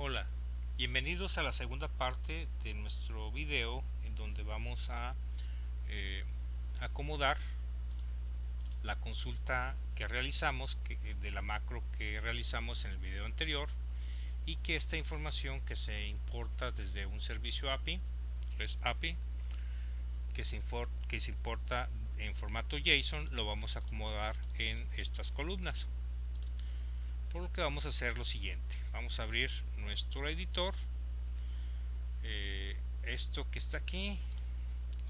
Hola, bienvenidos a la segunda parte de nuestro video en donde vamos a acomodar la consulta que realizamos de la macro que realizamos en el video anterior, y que esta información que se importa desde un servicio API, REST API, que se importa en formato JSON, lo vamos a acomodar en estas columnas. Por lo que vamos a hacer lo siguiente: vamos a abrir nuestro editor, esto que está aquí,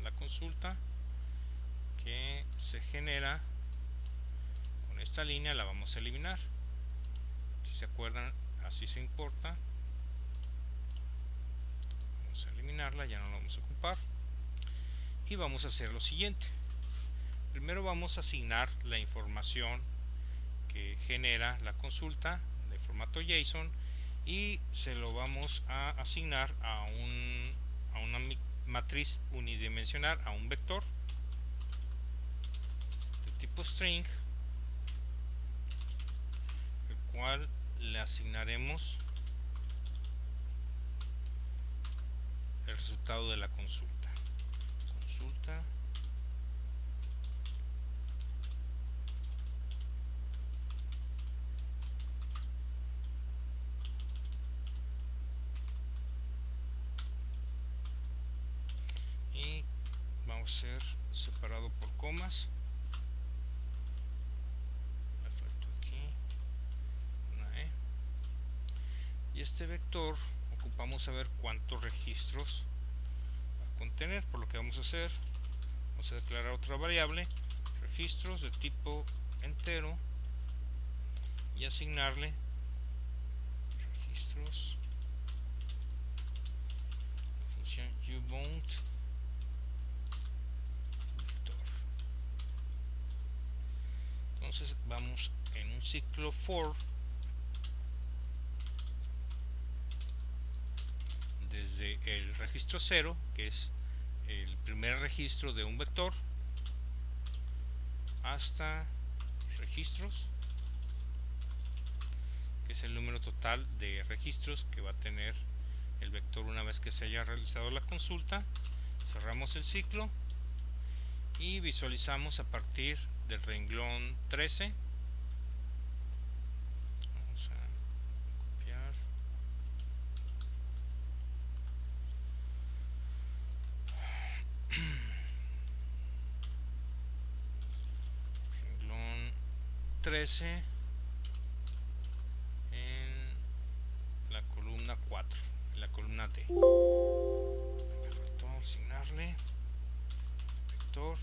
la consulta que se genera con esta línea, la vamos a eliminar. Si se acuerdan, así se importa. Vamos a eliminarla, ya no la vamos a ocupar. Y vamos a hacer lo siguiente: primero vamos a asignar la información que genera la consulta de formato JSON, y se lo vamos a asignar a una matriz unidimensional, a un vector de tipo string, el cual le asignaremos el resultado de la consulta. Y vamos a ser separado por comas. Me faltó aquí una E. Y este vector ocupamos saber cuántos registros va a contener, por lo que vamos a hacer, vamos a declarar otra variable, registros de tipo entero, y asignarle registros, la función ubound vector. Entonces vamos en un ciclo for desde el registro 0, que es el primer registro de un vector, hasta registros, que es el número total de registros que va a tener el vector una vez que se haya realizado la consulta. Cerramos el ciclo y visualizamos a partir del renglón 13. Vamos a copiar. Renglón 13 en la columna 4, en la columna D. Me faltó asignarle vector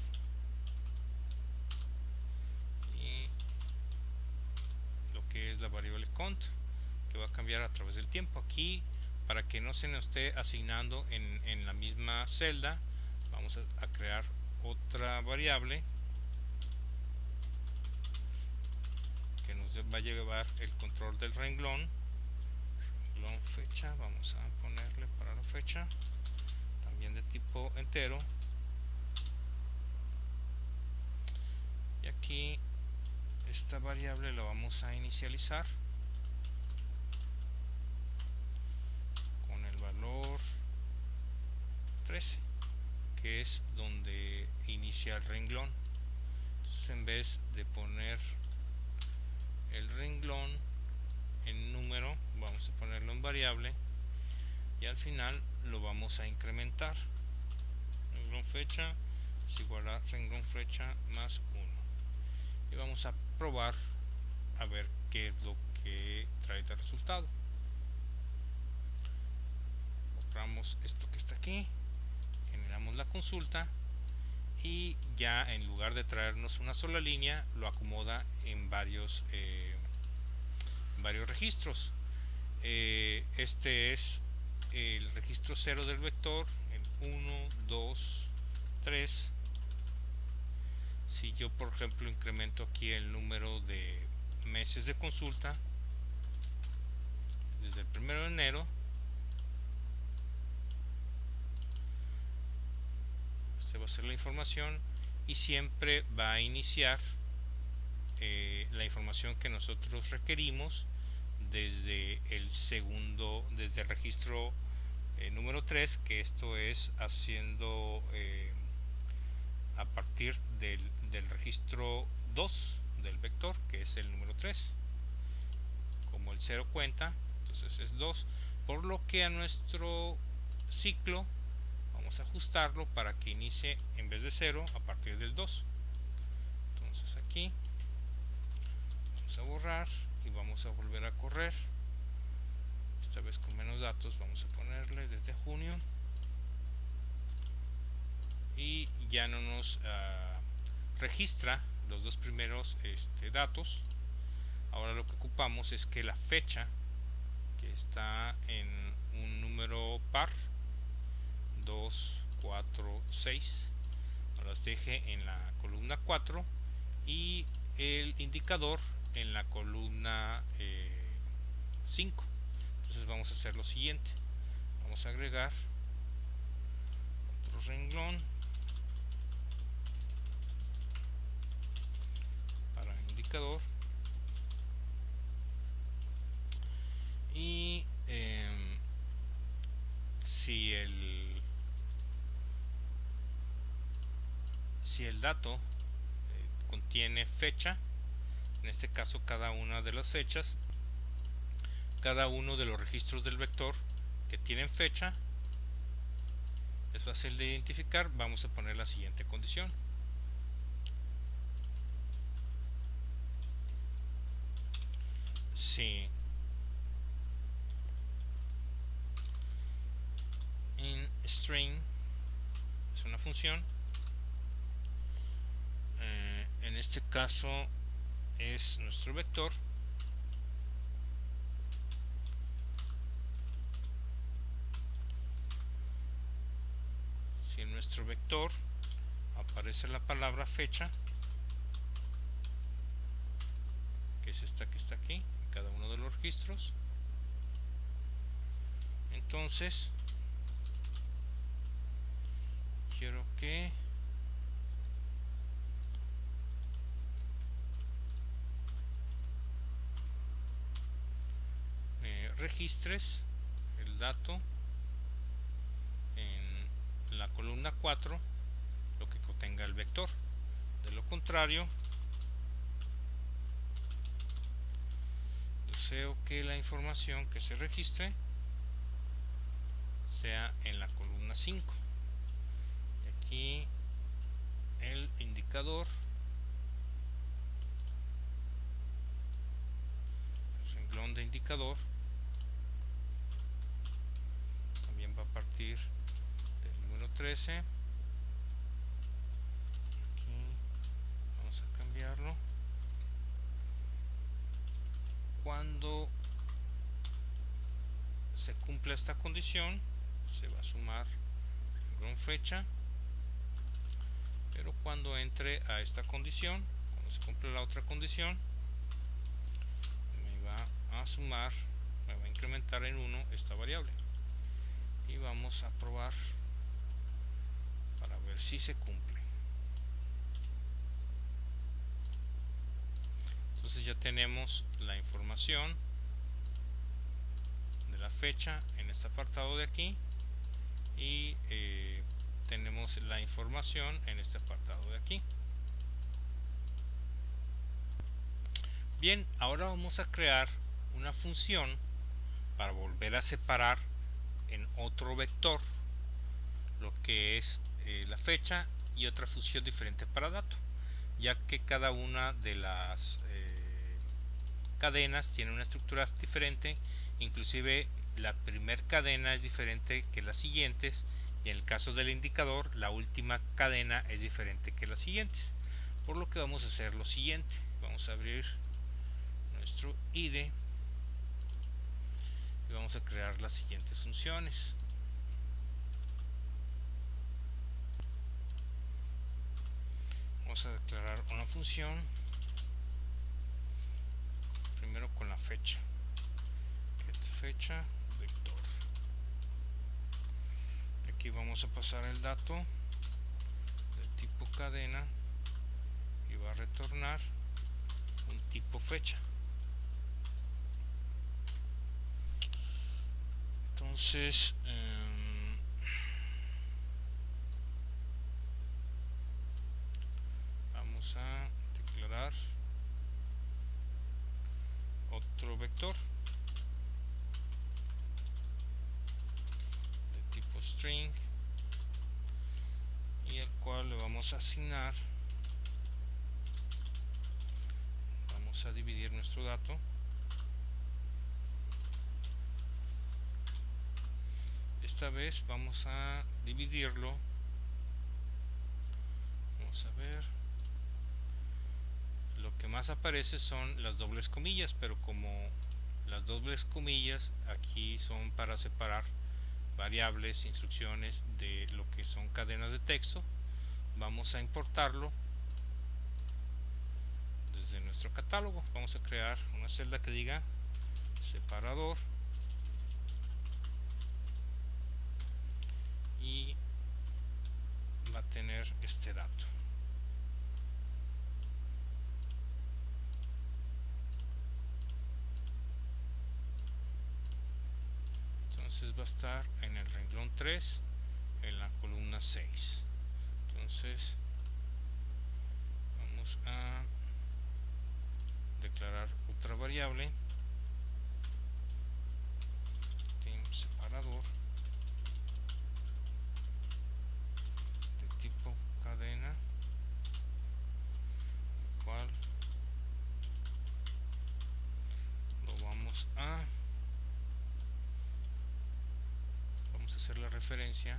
y lo que es la variable cont, que va a cambiar a través del tiempo. Aquí, para que no se nos esté asignando en la misma celda, vamos a crear otra variable que nos va a llevar el control del renglón fecha. Vamos a ponerle para la fecha también de tipo entero, y aquí esta variable la vamos a inicializar con el valor 13, que es donde inicia el renglón. Entonces, en vez de poner el renglón en número, vamos a ponerlo en variable, y al final lo vamos a incrementar. Renglón fecha es igual a renglón fecha más 1, y vamos a probar a ver qué es lo que trae de resultado. Borramos esto que está aquí, generamos la consulta, y ya en lugar de traernos una sola línea, lo acomoda en varios registros. Este es el registro 0 del vector, en 1, 2, 3. Si yo, por ejemplo, incremento aquí el número de meses de consulta, desde el 1 de enero, esta va a ser la información, y siempre va a iniciar la información que nosotros requerimos desde desde el registro número 3, que esto es haciendo a partir del registro 2 del vector, que es el número 3. Como el 0 cuenta, entonces es 2, por lo que a nuestro ciclo vamos a ajustarlo para que inicie en vez de 0 a partir del 2. Entonces aquí vamos a borrar y vamos a volver a correr, esta vez con menos datos. Vamos a ponerle desde junio y ya no nos registra los dos primeros datos. Ahora lo que ocupamos es que la fecha, que está en un número par 2, 4, 6, las deje en la columna 4 y el indicador en la columna 5. Entonces vamos a hacer lo siguiente: vamos a agregar otro renglón para el indicador y si el dato contiene fecha, en este caso cada una de las fechas, cada uno de los registros del vector que tienen fecha es fácil de identificar, vamos a poner la siguiente condición: si inString es una función, en este caso es nuestro vector, si en nuestro vector aparece la palabra fecha, que es esta que está aquí en cada uno de los registros, entonces quiero que registres el dato en la columna 4, lo que contenga el vector. De lo contrario, deseo que la información que se registre sea en la columna 5. Y aquí el indicador, el renglón de indicador, también va a partir del número 13. Aquí vamos a cambiarlo. Cuando se cumpla esta condición, se va a sumar renglón fecha, pero cuando entre a esta condición, cuando se cumple la otra condición, me va a sumar, me va a incrementar en 1 esta variable. Y vamos a probar para ver si se cumple. Entonces ya tenemos la información de la fecha en este apartado de aquí y tenemos la información en este apartado de aquí. Bien, ahora vamos a crear una función para volver a separar en otro vector lo que es la fecha y otra función diferente para dato, ya que cada una de las cadenas tiene una estructura diferente, inclusive la primera cadena es diferente que las siguientes, y en el caso del indicador la última cadena es diferente que las siguientes, por lo que vamos a hacer lo siguiente: vamos a abrir nuestro IDE y vamos a crear las siguientes funciones. Vamos a declarar una función primero con la fecha, getFecha vector. Aquí vamos a pasar el dato de tipo cadena y va a retornar un tipo fecha. Entonces vamos a declarar otro vector de tipo string y el cual le vamos a asignar, vamos a dividir nuestro dato esta vez. Vamos a dividirlo, vamos a ver, lo que más aparece son las dobles comillas, pero como las dobles comillas aquí son para separar variables, instrucciones de lo que son cadenas de texto, vamos a importarlo desde nuestro catálogo. Vamos a crear una celda que diga separador y va a tener este dato. Entonces va a estar en el renglón 3 en la columna 6. Entonces vamos a declarar otra variable, separador de tipo cadena, el cual lo vamos a hacer la referencia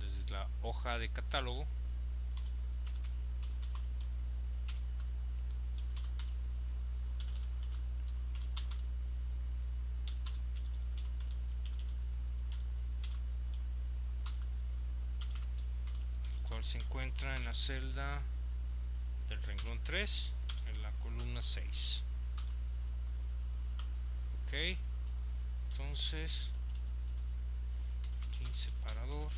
desde la hoja de catálogo cual se encuentra en la celda del renglón 3 en la columna 6. Ok, entonces aquí en separador,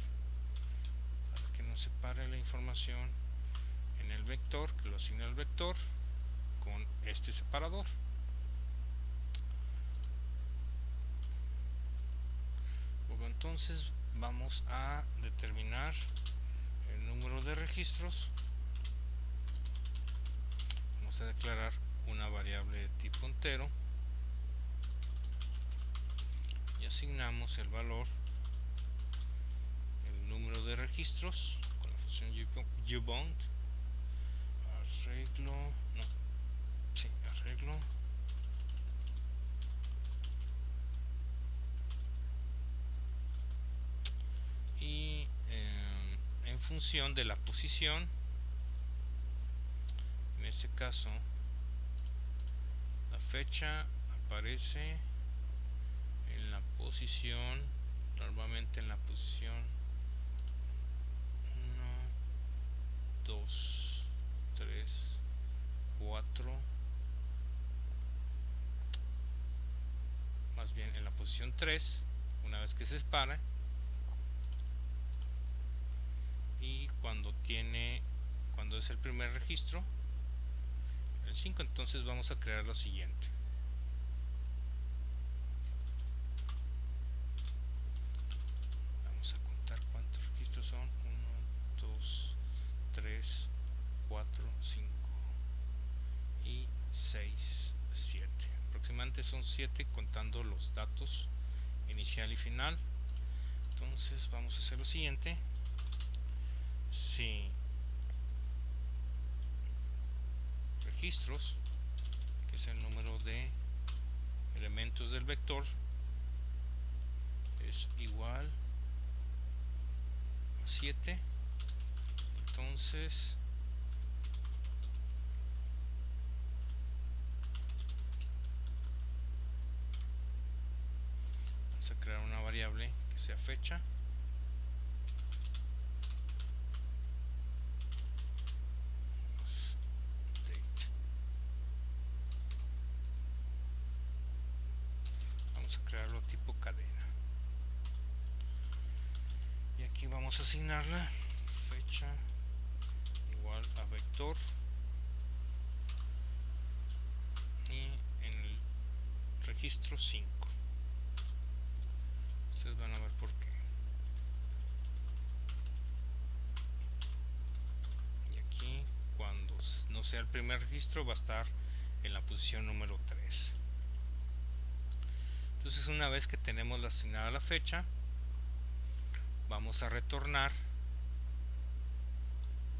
para que nos separe la información en el vector, que lo asigna el vector con este separador. Luego entonces vamos a determinar el número de registros. Vamos a declarar una variable de tipo entero y asignamos el valor, el número de registros con la función uBound, arreglo y en función de la posición. En este caso la fecha aparece en la posición, normalmente en la posición 1, 2, 3, 4, más bien en la posición 3 una vez que se separa, y cuando es el primer registro, el 5. Entonces vamos a crear lo siguiente: vamos a contar cuántos registros son: 1, 2, 3, 4, 5 y 6, 7. Aproximadamente son 7 contando los datos inicial y final. Entonces vamos a hacer lo siguiente: si registros, que es el número de elementos del vector, es igual a 7, entonces vamos a crear una variable que sea fecha, date. Vamos a crearlo tipo cadena y aquí vamos a asignarla fecha igual a vector, y en el registro 5. Ustedes van a ver por qué. Y aquí, cuando no sea el primer registro, va a estar en la posición número 3. Entonces, una vez que tenemos asignada la fecha, vamos a retornar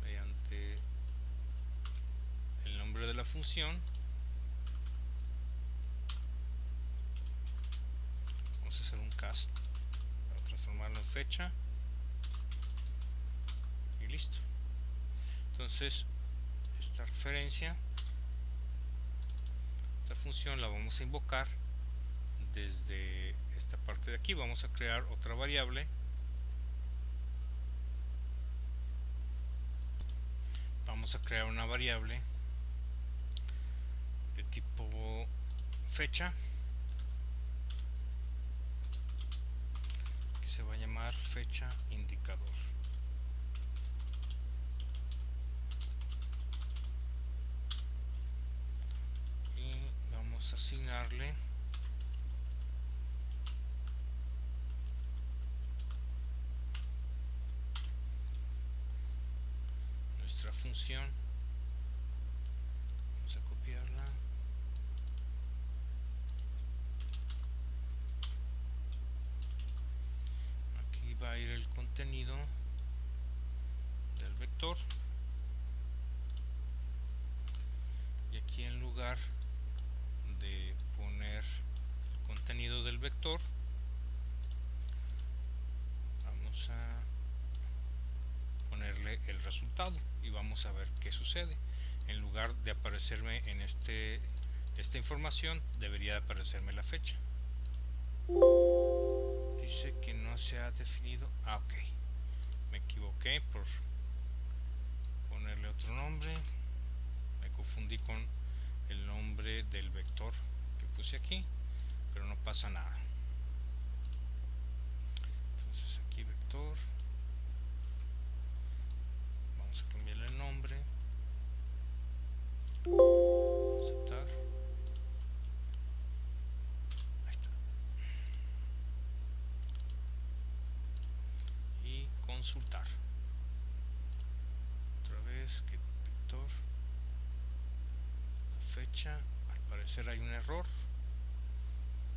mediante el nombre de la función. Vamos a hacer un cast para transformarlo en fecha y listo. Entonces, esta referencia, esta función la vamos a invocar desde esta parte de aquí. Vamos a crear otra variable. Vamos a crear una variable de tipo fecha que se va a llamar fecha indicador. Y vamos a asignarle nuestra función. Vamos a copiarla. Aquí va a ir el contenido del vector. Y aquí, en lugar de poner el contenido del vector, vamos a ponerle el resultado y vamos a ver qué sucede. En lugar de aparecerme en esta información, debería aparecerme la fecha. Dice que no se ha definido. Ok, me equivoqué por ponerle otro nombre. Me confundí con el nombre del vector que puse aquí, pero no pasa nada. Entonces aquí vector, vamos a cambiarle el nombre, aceptar. Ahí está. Y consultar. Otra vez que vector, la fecha, al parecer hay un error.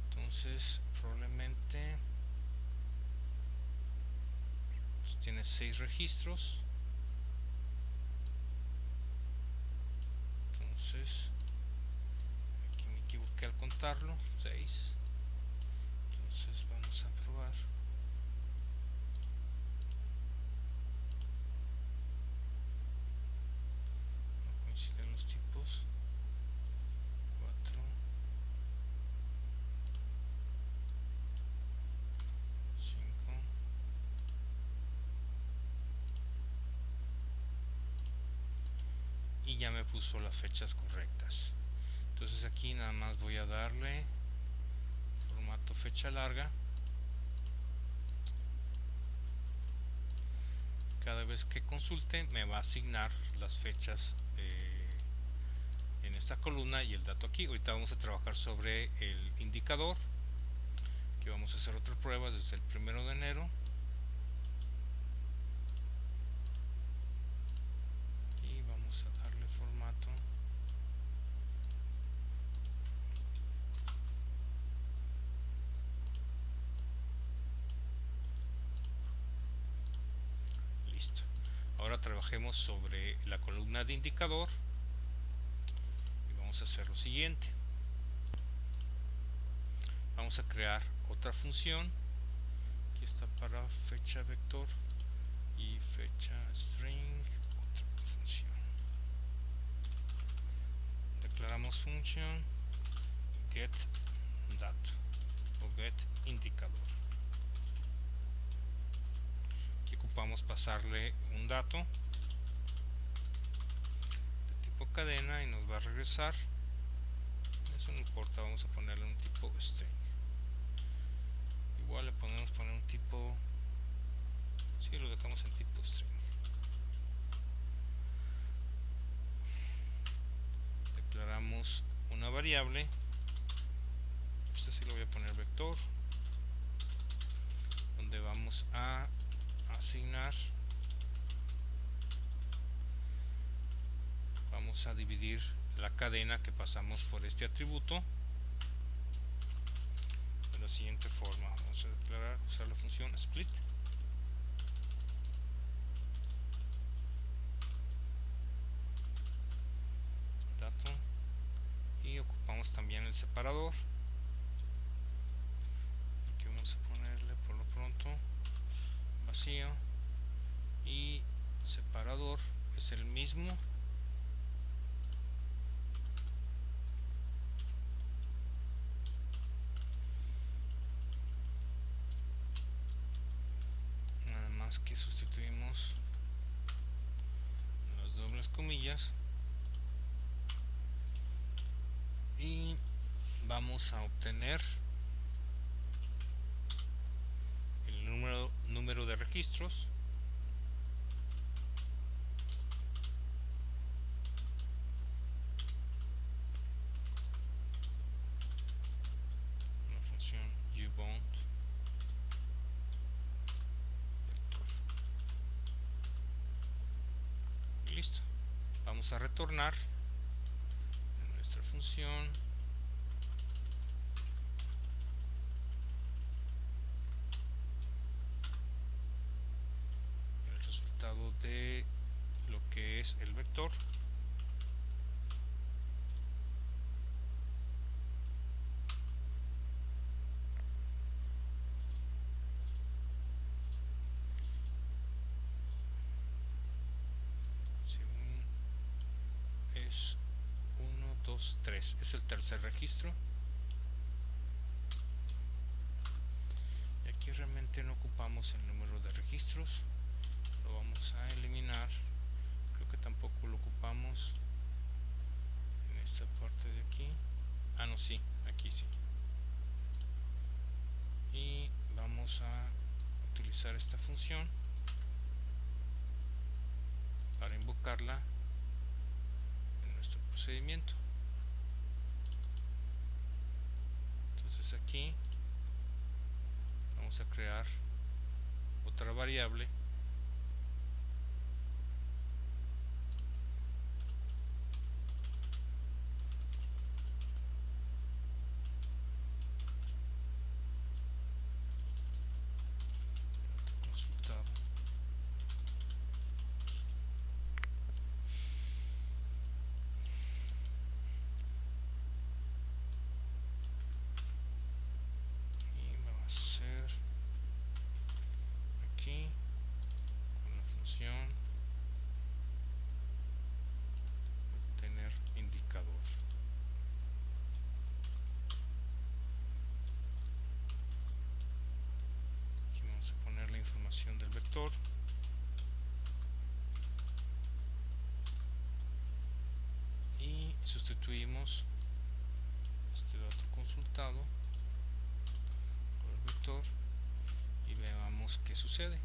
Entonces probablemente pues tiene 6 registros. Entonces aquí me equivoqué al contarlo, 6. Entonces vamos a probar. No coinciden los tipos. 4, 5. Y ya me puso las fechas correctas. Entonces aquí nada más voy a darle formato fecha larga. Cada vez que consulte me va a asignar las fechas en esta columna y el dato aquí. Ahorita vamos a trabajar sobre el indicador, que vamos a hacer otra prueba desde el 1 de enero. Y vamos a darle formato listo. Ahora trabajemos sobre la columna de indicador y vamos a hacer lo siguiente. Vamos a crear otra función. Aquí está para fecha vector y fecha string, otra función. Declaramos función get dato o get indicador. Aquí ocupamos pasarle un dato de tipo cadena y nos va a regresar. Eso no importa, vamos a ponerle un tipo string. Igual le podemos poner un tipo, si lo dejamos en tipo string. Declaramos una variable, este sí lo voy a poner vector, donde vamos a asignar, vamos a dividir la cadena que pasamos por este atributo de la siguiente forma. Vamos a declarar, usar la función split, dato, y ocupamos también el separador. Aquí vamos a ponerle por lo pronto vacío, y separador es el mismo nada más que sustituimos las dobles comillas y vamos a obtener el número de registros, la función ubound vector, y listo. Vamos a retornar en nuestra función el resultado de lo que es el vector. Es 1, 2, 3, es el tercer registro, y aquí realmente no ocupamos el número de registros, lo vamos a eliminar. Creo que tampoco lo ocupamos en esta parte de aquí. Ah, no, sí, aquí sí. Y vamos a utilizar esta función para invocarla en nuestro procedimiento. Entonces aquí vamos a crear otra variable resultado, y va a ser aquí con la función obtener indicador. Aquí vamos a poner la información del vector, y sustituimos este dato consultado por el vector y veamos qué sucede.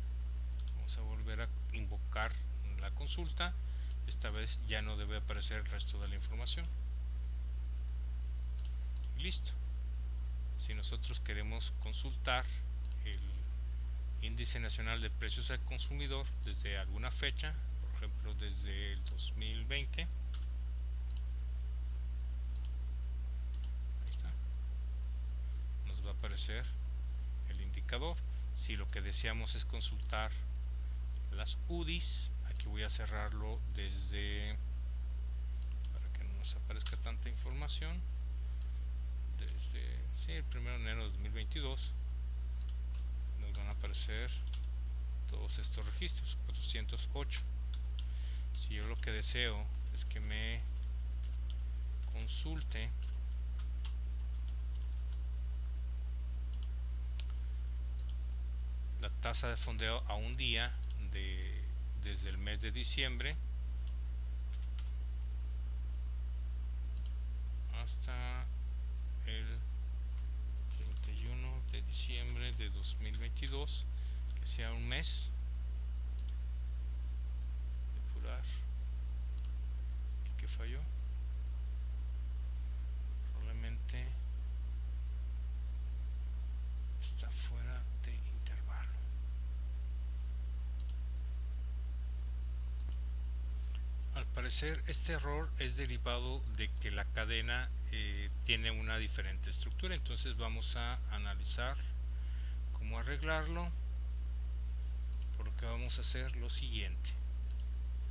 Vamos a volver a invocar la consulta. Esta vez ya no debe aparecer el resto de la información. Listo. Si nosotros queremos consultar el índice nacional de precios al consumidor desde alguna fecha, por ejemplo desde el 2020, ahí está, nos va a aparecer el indicador. Si lo que deseamos es consultar las UDIs, aquí voy a cerrarlo desde, para que no nos aparezca tanta información, desde el 1 de enero de 2022 nos van a aparecer todos estos registros, 408. Si yo lo que deseo es que me consulte la tasa de fondeo a un día desde el mes de diciembre hasta el 31 de diciembre de 2022, que sea un mes. Depurar, ¿qué falló? Probablemente está fuera de intervalo. Al parecer este error es derivado de que la cadena tiene una diferente estructura, entonces vamos a analizar cómo arreglarlo, por lo que vamos a hacer lo siguiente.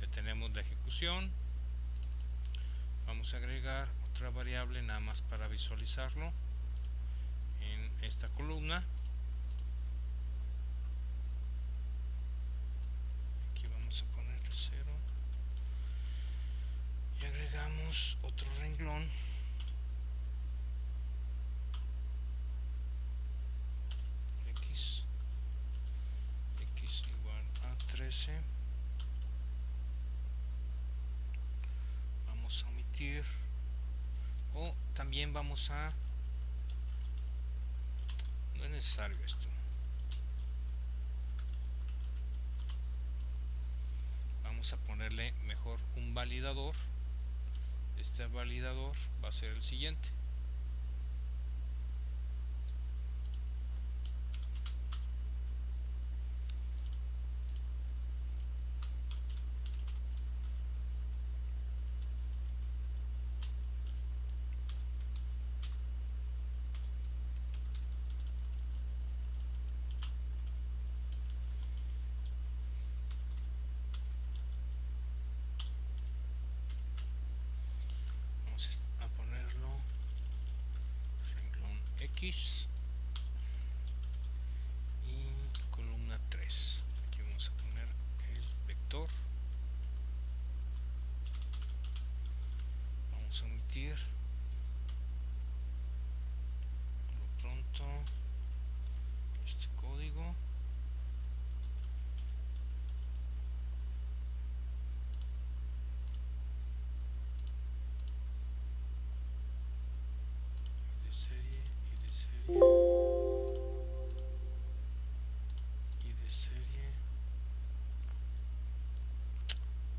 Detenemos la ejecución, vamos a agregar otra variable nada más para visualizarlo en esta columna. Aquí vamos a ponerle 0 y agregamos otro renglón x igual a 13. Vamos a omitir, o también vamos a, no es necesario esto, vamos a ponerle mejor un validador. Este validador va a ser el siguiente. Vamos a ponerlo renglón X y columna 3. Aquí vamos a poner el vector. Vamos a omitir por lo pronto este código. De serie y de serie y de serie.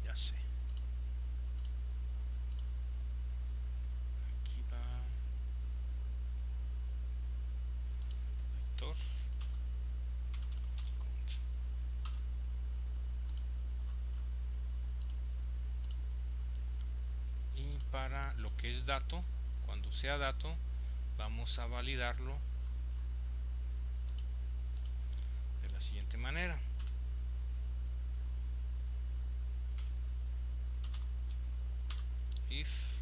Ya sé. Aquí va vector. Y para lo que es dato, cuando sea dato, vamos a validarlo de la siguiente manera. If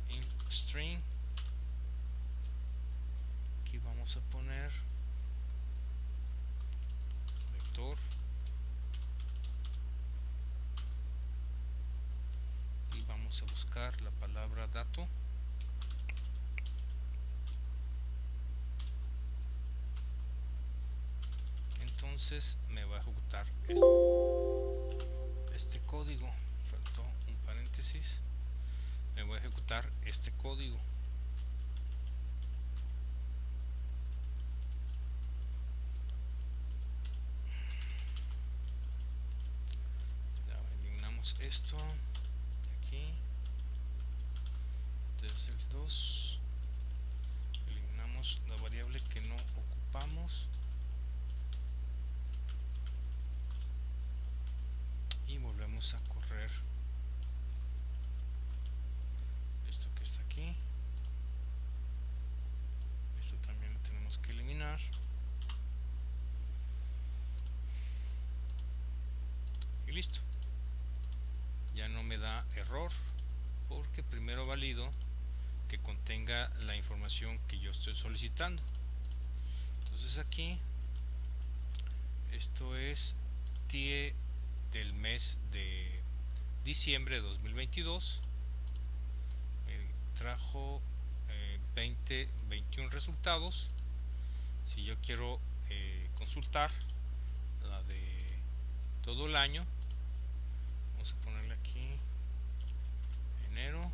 in string, aquí vamos a poner vector y vamos a buscar la palabra dato. Entonces me va a ejecutar este código. Faltó un paréntesis. Me voy a ejecutar este código. Ya eliminamos esto de aquí. Desde el 2 eliminamos la variable que no ocupamos y volvemos a correr esto que está aquí. Esto también lo tenemos que eliminar. Y listo. Ya no me da error porque primero valido que contenga la información que yo estoy solicitando. Entonces aquí esto es TIE del mes de diciembre de 2022. Me trajo 21 resultados. Si yo quiero consultar la de todo el año, vamos a ponerle aquí enero,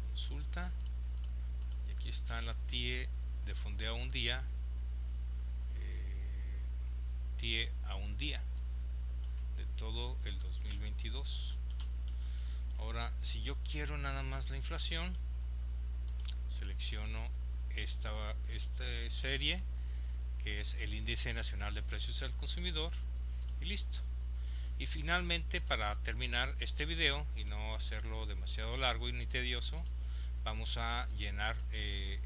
consulta, y aquí está la TIE de fondeo a un día, TIE a un día de todo el 2022. Ahora, si yo quiero nada más la inflación, selecciono esta serie, que es el índice nacional de precios al consumidor, y listo. Y finalmente, para terminar este video y no hacerlo demasiado largo y ni tedioso, vamos a llenar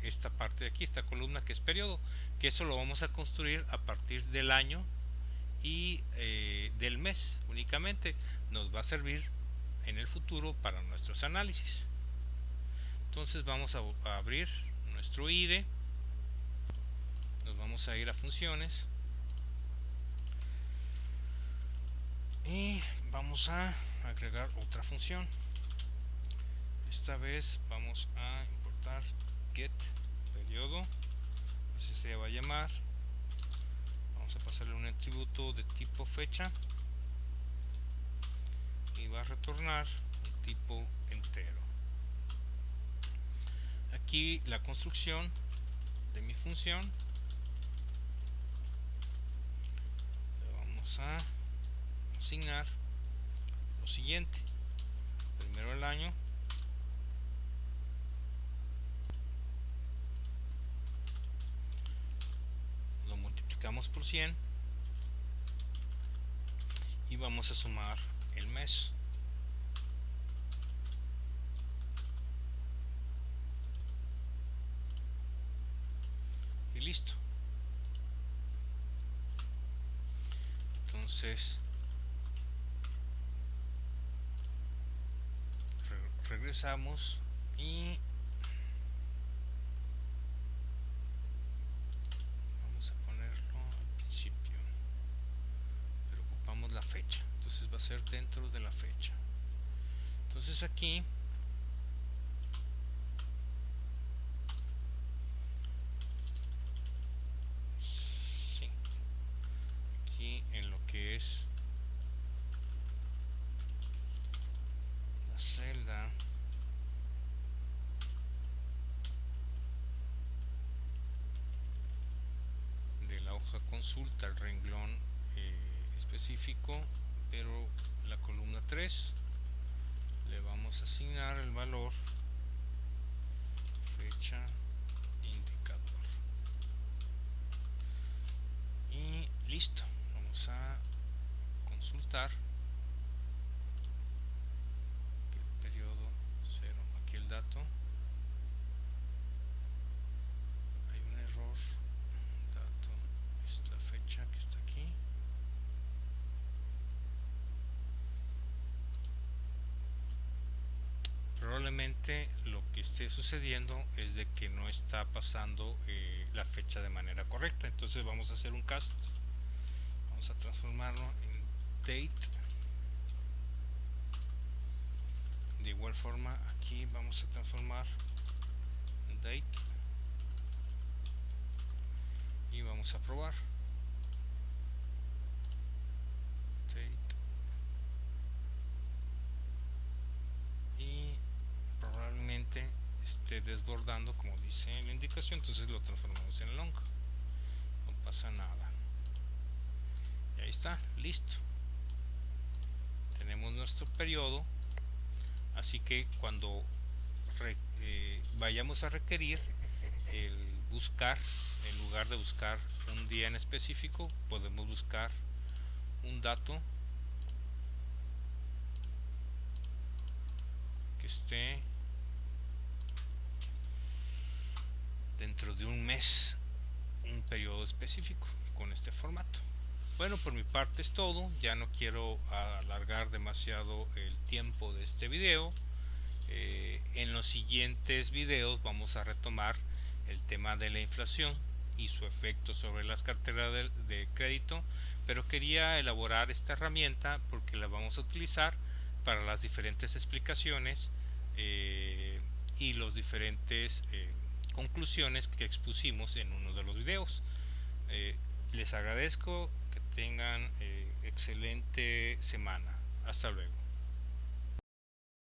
esta parte de aquí, esta columna que es periodo, que eso lo vamos a construir a partir del año y del mes únicamente. Nos va a servir en el futuro para nuestros análisis. Entonces vamos a abrir nuestro IDE, nos vamos a ir a funciones y vamos a agregar otra función. Esta vez vamos a importar get periodo, así se va a llamar. Vamos a pasarle un atributo de tipo fecha y va a retornar un tipo entero. Aquí la construcción de mi función, le vamos a asignar lo siguiente: primero el año, lo multiplicamos por 100 y vamos a sumar el mes. Y listo. Entonces regresamos y vamos a ponerlo al principio, pero ocupamos la fecha, entonces va a ser dentro de la fecha. Entonces aquí sí, aquí en lo que es la celda de la hoja consulta, el renglón específico, pero la columna 3 le vamos a asignar el valor fecha indicador y listo. Vamos a consultar el periodo 0, aquí el dato, hay un error, dato es la fecha que está aquí. Probablemente lo que esté sucediendo es de que no está pasando la fecha de manera correcta. Entonces vamos a hacer un cast, vamos a transformarlo en date. De igual forma aquí vamos a transformar en date y vamos a probar date y probablemente esté desbordando como dice la indicación, entonces lo transformamos en long, no pasa nada. Y ahí está, listo. Tenemos nuestro periodo, así que cuando vayamos a requerir el buscar, en lugar de buscar un día en específico, podemos buscar un dato que esté dentro de un mes, un periodo específico con este formato. Bueno, por mi parte es todo, ya no quiero alargar demasiado el tiempo de este video. En los siguientes videos vamos a retomar el tema de la inflación y su efecto sobre las carteras de crédito, pero quería elaborar esta herramienta porque la vamos a utilizar para las diferentes explicaciones y los diferentes conclusiones que expusimos en uno de los videos. Les agradezco, que tengan excelente semana. Hasta luego.